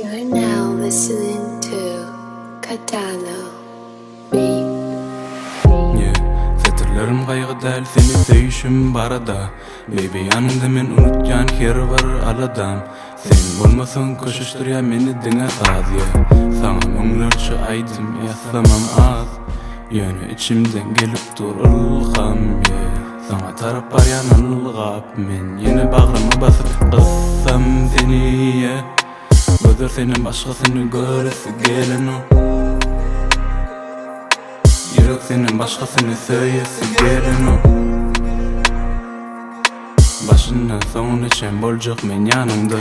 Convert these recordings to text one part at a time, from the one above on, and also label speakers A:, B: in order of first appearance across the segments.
A: You're now listening to Katano Beat.
B: Setirlerim kaygı del seni söyüşüm barada. Baby yanında men unutcan her var aladam. Sen olmasan koşuştur ya meni dine saz ya. Sana ömürçü aydım yasamam az. Yönü içimden gelip dur ılgam ya. Sana tarap var yanan ılgap men. Yine bağrıma basıp kıssam seni ya. Gözler senin başkasını göresi gelen o. Yürek senin başkasını söyleyesi gelen o. Başından sonuna çen bolcak men yanımda.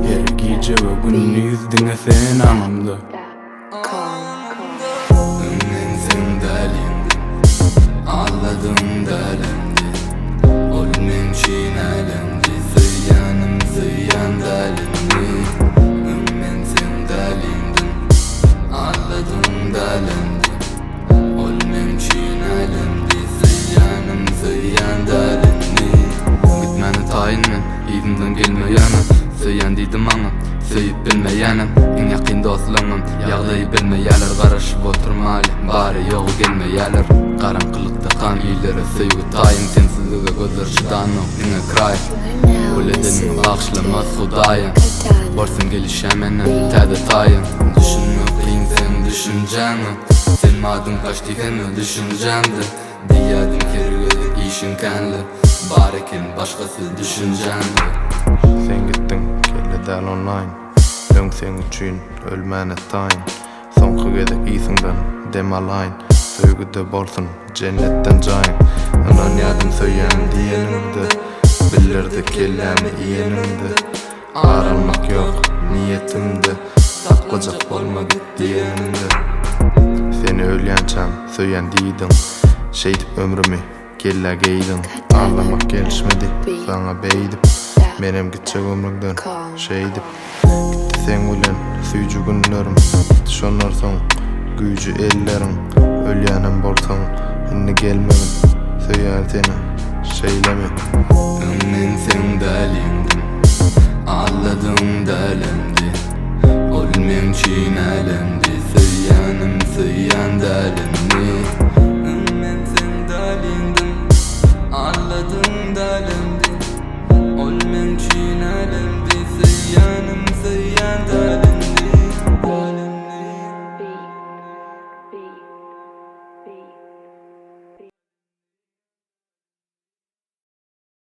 B: Yer gece ve gündüz dine sen anımda.
C: Ömrün sen dalimdin, ağladım dalimdi. Olmen çin alemdi, zıyanım zıyan dalimdi. Ömrün sen dalimdin, ağladım dalimdi. Olmen çin alemdi, zıyanım zıyan dalimdi. Gitmeni tayinmen, izimden gelmeyenim. Söyyan dedim ana, söyüp bilmeyenim. En yakin dostlarım, yağlayı bilmeyeler. Karışıp oturmalı, bari yoğu gelmeyeler. Karanlıkta kan ileri söygü tayim. Sensizliğe gözler çıdanım, yine kray. Öledenim akşlamaz hudayım. Borsun gelişemenim, täze tayım. Düşünme kıyın sen düşünceni. Sen madem kaçtığını düşüncendi. Diyadım kergöde işin kenli. Barikin başkası düşüncendi.
D: Sen gittin, kelle däl online. Öň sen üçin ölmäne taýyn. Soňky gezek iýsiňden dem alaýyn. Söýgüde bolsun cennetten jaýyn. Anan ýadym söýýän diýenimde, bilirdi kellämi iýenimde. Aralmak ýok niýetimde, tapgajak bolma git diýenimde. Seni ölýänçam söýýän diýdim, şeýdip ömrümi kelle geýdin. Ağlamak gelişmedi, sana beýdip. Menem gitçek ömrüňden şeýdip. Gitti sen bilen süýjü günlerim. Şonlar soň güýjü ellerim. Ölýänem bolsaň indi gelmegin. Söýýär seni şeýlemi.
C: Ömrün sen dalimdin, ağladım dalimdi. Olmem çin alemdi, zıyanım zıyan dalimdi.